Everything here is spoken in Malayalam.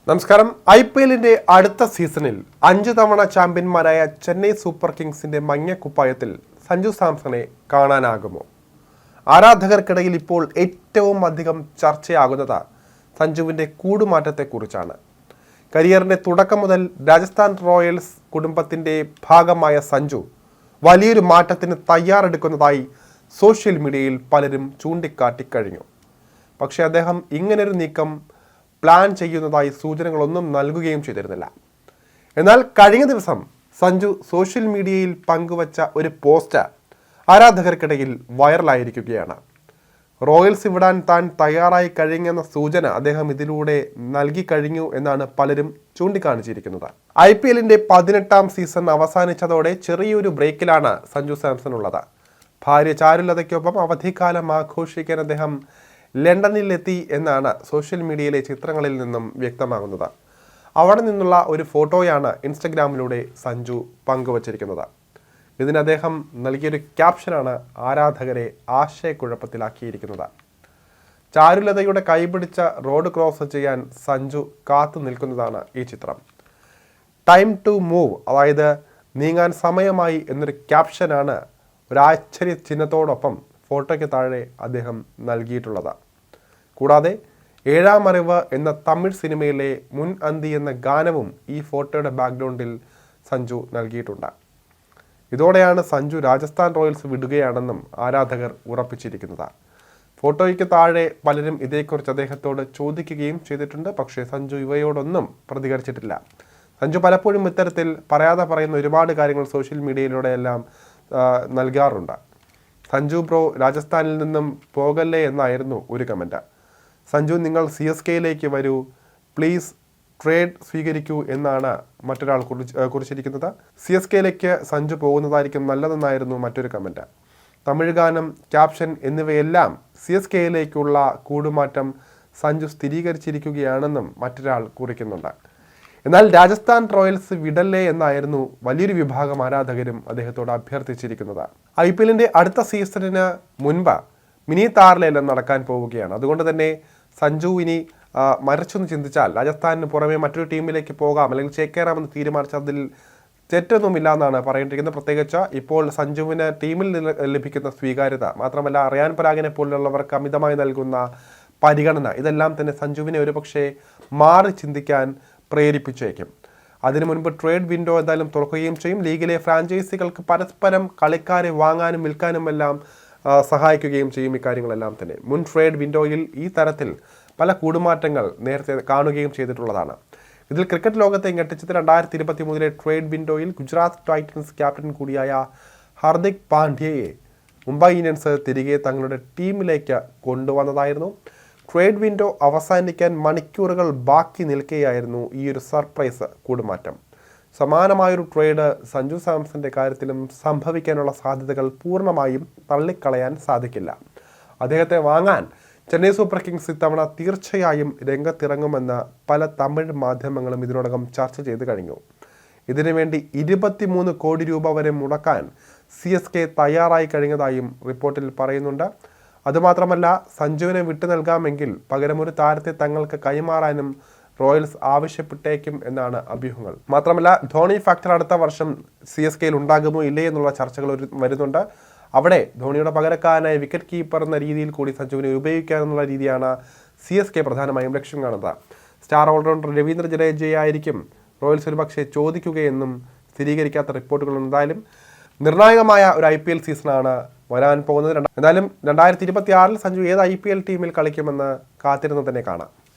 നമസ്കാരം. IPLന്റെ അടുത്ത സീസണിൽ 5 തവണ ചാമ്പ്യന്മാരായ ചെന്നൈ സൂപ്പർ കിങ്സിന്റെ മഞ്ഞക്കുപ്പായത്തിൽ സഞ്ജു സാംസണെ കാണാനാകുമോ? ആരാധകർക്കിടയിൽ ഇപ്പോൾ ഏറ്റവും അധികം ചർച്ചയാകുന്നത് സഞ്ജുവിന്റെ കൂടുമാറ്റത്തെക്കുറിച്ചാണ്. കരിയറിന്റെ തുടക്കം മുതൽ രാജസ്ഥാൻ റോയൽസ് കുടുംബത്തിന്റെ ഭാഗമായ സഞ്ജു വലിയൊരു മാറ്റത്തിന് തയ്യാറെടുക്കുന്നതായി സോഷ്യൽ മീഡിയയിൽ പലരും ചൂണ്ടിക്കാട്ടിക്കഴിഞ്ഞു. പക്ഷേ അദ്ദേഹം ഇങ്ങനൊരു നീക്കം പ്ലാൻ ചെയ്യുന്നതായി സൂചനകളൊന്നും നൽകുകയും ചെയ്തിരുന്നില്ല. എന്നാൽ കഴിഞ്ഞ ദിവസം സഞ്ജു സോഷ്യൽ മീഡിയയിൽ പങ്കുവച്ച ഒരു പോസ്റ്റ് ആരാധകർക്കിടയിൽ വൈറലായിരിക്കുകയാണ്. റോയൽസ് വിടാൻ താൻ തയ്യാറായി കഴിഞ്ഞെന്ന സൂചന അദ്ദേഹം ഇതിലൂടെ നൽകി കഴിഞ്ഞു എന്നാണ് പലരും ചൂണ്ടിക്കാണിച്ചിരിക്കുന്നത്. IPLന്റെ 18ാം സീസൺ അവസാനിച്ചതോടെ ചെറിയൊരു ബ്രേക്കിലാണ് സഞ്ജു സാംസൺ ഉള്ളത്. ഭാര്യ ചാരുലതയ്ക്കൊപ്പം അവധിക്കാലം ആഘോഷിക്കാൻ അദ്ദേഹം ലണ്ടനിലെത്തി എന്നാണ് സോഷ്യൽ മീഡിയയിലെ ചിത്രങ്ങളിൽ നിന്നും വ്യക്തമാകുന്നത്. അവിടെ നിന്നുള്ള ഒരു ഫോട്ടോയാണ് ഇൻസ്റ്റഗ്രാമിലൂടെ സഞ്ജു പങ്കുവച്ചിരിക്കുന്നത്. ഇതിന് അദ്ദേഹം നൽകിയൊരു ക്യാപ്ഷനാണ് ആരാധകരെ ആശയക്കുഴപ്പത്തിലാക്കിയിരിക്കുന്നത്. ചാരുലതയുടെ കൈപിടിച്ച റോഡ് ക്രോസ് ചെയ്യാൻ സഞ്ജു കാത്തു നിൽക്കുന്നതാണ് ഈ ചിത്രം. ടൈം ടു മൂവ്, അതായത് നീങ്ങാൻ സമയമായി എന്നൊരു ക്യാപ്ഷനാണ് ഒരു ആശ്ചര്യ ചിഹ്നത്തോടൊപ്പം ഫോട്ടോയ്ക്ക് താഴെ അദ്ദേഹം നൽകിയിട്ടുള്ളത്. കൂടാതെ ഏഴാം അറിവ് എന്ന തമിഴ് സിനിമയിലെ മുൻ അന്തി എന്ന ഗാനവും ഈ ഫോട്ടോയുടെ ബാക്ക്ഗ്രൗണ്ടിൽ സഞ്ജു നൽകിയിട്ടുണ്ട്. ഇതോടെയാണ് സഞ്ജു രാജസ്ഥാൻ റോയൽസ് വിടുകയാണെന്നും ആരാധകർ ഉറപ്പിച്ചിരിക്കുന്നത്. ഫോട്ടോയ്ക്ക് താഴെ പലരും ഇതേക്കുറിച്ച് അദ്ദേഹത്തോട് ചോദിക്കുകയും ചെയ്തിട്ടുണ്ട്. പക്ഷേ സഞ്ജു ഇവയോടൊന്നും പ്രതികരിച്ചിട്ടില്ല. സഞ്ജു പലപ്പോഴും ഇത്തരത്തിൽ പറയാതെ പറയുന്ന ഒരുപാട് കാര്യങ്ങൾ സോഷ്യൽ മീഡിയയിലൂടെയെല്ലാം നൽകാറുണ്ട്. സഞ്ജു ബ്രോ, രാജസ്ഥാനിൽ നിന്നും പോകല്ലേ എന്നായിരുന്നു ഒരു കമൻറ്റ്. സഞ്ജു, നിങ്ങൾ CSKയിലേക്ക് വരൂ, പ്ലീസ് ട്രേഡ് സ്വീകരിക്കൂ എന്നാണ് മറ്റൊരാൾ കുറിച്ചിരിക്കുന്നത്. CSKയിലേക്ക് സഞ്ജു പോകുന്നതായിരിക്കും നല്ലതെന്നായിരുന്നു മറ്റൊരു കമൻറ്റ്. തമിഴ് ഗാനം, ക്യാപ്ഷൻ എന്നിവയെല്ലാം CSKയിലേക്കുള്ള കൂടുമാറ്റം സഞ്ജു സ്ഥിരീകരിച്ചിരിക്കുകയാണെന്നും മറ്റൊരാൾ കുറിക്കുന്നുണ്ട്. എന്നാൽ രാജസ്ഥാൻ റോയൽസ് വിടല്ലേ എന്നായിരുന്നു വലിയൊരു വിഭാഗം ആരാധകരും അദ്ദേഹത്തോട് അഭ്യർത്ഥിച്ചിരിക്കുന്നത്. IPLന്റെ അടുത്ത സീസണിന് മുൻപ് മിനി താരലേലം നടക്കാൻ പോവുകയാണ്. അതുകൊണ്ട് തന്നെ സഞ്ജു ഇനി മറിച്ചൊന്ന് ചിന്തിച്ചാൽ രാജസ്ഥാനിന് പുറമെ മറ്റൊരു ടീമിലേക്ക് പോകാം, അല്ലെങ്കിൽ ചേക്കേറാമെന്ന് തീരുമാനിച്ചതിൽ തെറ്റൊന്നുമില്ല എന്നാണ് പറയേണ്ടിയിരിക്കുന്നത്. പ്രത്യേകിച്ച് ഇപ്പോൾ സഞ്ജുവിന് ടീമിൽ ലഭിക്കുന്ന സ്വീകാര്യത, മാത്രമല്ല റിയാൻ പരാഗിനെ പോലുള്ളവർക്ക് അമിതമായി നൽകുന്ന പരിഗണന, ഇതെല്ലാം തന്നെ സഞ്ജുവിനെ ഒരുപക്ഷെ മാറി ചിന്തിക്കാൻ പ്രേരിപ്പിച്ചേക്കും. അതിനു മുൻപ് ട്രേഡ് വിൻഡോ എന്തായാലും തുറക്കുകയും ചെയ്യും. ലീഗിലെ ഫ്രാഞ്ചൈസികൾക്ക് പരസ്പരം കളിക്കാരെ വാങ്ങാനും വിൽക്കാനുമെല്ലാം സഹായിക്കുകയും ചെയ്യും. ഇക്കാര്യങ്ങളെല്ലാം തന്നെ മുൻ ട്രേഡ് വിൻഡോയിൽ ഈ തരത്തിൽ പല കൂടുമാറ്റങ്ങൾ നേരത്തെ കാണുകയും ചെയ്തിട്ടുള്ളതാണ്. ഇതിൽ ക്രിക്കറ്റ് ലോകത്തെ ഞെട്ടിച്ചത് 2023 ട്രേഡ് വിൻഡോയിൽ ഗുജറാത്ത് ടൈറ്റൻസ് ക്യാപ്റ്റൻ കൂടിയായ ഹർദിക് പാണ്ഡ്യയെ മുംബൈ ഇന്ത്യൻസ് തിരികെ തങ്ങളുടെ ടീമിലേക്ക് കൊണ്ടുവന്നതായിരുന്നു. ട്രേഡ് വിൻഡോ അവസാനിക്കാൻ മണിക്കൂറുകൾ ബാക്കി നിൽക്കുകയായിരുന്നു ഈ ഒരു സർപ്രൈസ് കൂടുമാറ്റം. സമാനമായൊരു ട്രേഡ് സഞ്ജു സാംസന്റെ കാര്യത്തിലും സംഭവിക്കാനുള്ള സാധ്യതകൾ പൂർണ്ണമായും തള്ളിക്കളയാൻ സാധിക്കില്ല. അദ്ദേഹത്തെ വാങ്ങാൻ ചെന്നൈ സൂപ്പർ കിങ്സ് ഇത്തവണ തീർച്ചയായും രംഗത്തിറങ്ങുമെന്ന് പല തമിഴ് മാധ്യമങ്ങളും ഇതിനോടകം ചർച്ച ചെയ്ത് കഴിഞ്ഞു. ഇതിനുവേണ്ടി 23 കോടി രൂപ വരെ മുടക്കാൻ CSK തയ്യാറായി കഴിഞ്ഞതായും റിപ്പോർട്ടിൽ പറയുന്നുണ്ട്. അതുമാത്രമല്ല, സഞ്ജുവിനെ വിട്ടു നൽകാമെങ്കിൽ പകരം ഒരു താരത്തെ തങ്ങൾക്ക് കൈമാറാനും റോയൽസ് ആവശ്യപ്പെട്ടേക്കും എന്നാണ് അഭ്യൂഹങ്ങൾ. മാത്രമല്ല, ധോണി ഫാക്ടർ അടുത്ത വർഷം CSKയിൽ ഉണ്ടാകുമോ ഇല്ലേ എന്നുള്ള ചർച്ചകൾ വരുന്നുണ്ട്. അവിടെ ധോണിയുടെ പകരക്കാരനായ വിക്കറ്റ് കീപ്പർ എന്ന രീതിയിൽ കൂടി സഞ്ജുവിനെ ഉപയോഗിക്കാനെന്നുള്ള രീതിയാണ് CSK പ്രധാനമായും ലക്ഷ്യം കാണുന്നത്. സ്റ്റാർ ഓൾറൗണ്ടർ രവീന്ദ്ര ജഡേജയായിരിക്കും റോയൽസ് ഒരുപക്ഷെ ചോദിക്കുകയെന്നും സ്ഥിരീകരിക്കാത്ത റിപ്പോർട്ടുകൾ എന്തായാലും നിർണായകമായ ഒരു IPL സീസണാണ് വരാൻ പോകുന്നത്. എന്തായാലും 2026 സഞ്ജു ഏത് IPL ടീമിൽ കളിക്കുമെന്ന് കാത്തിരുന്ന് തന്നെ കാണാം.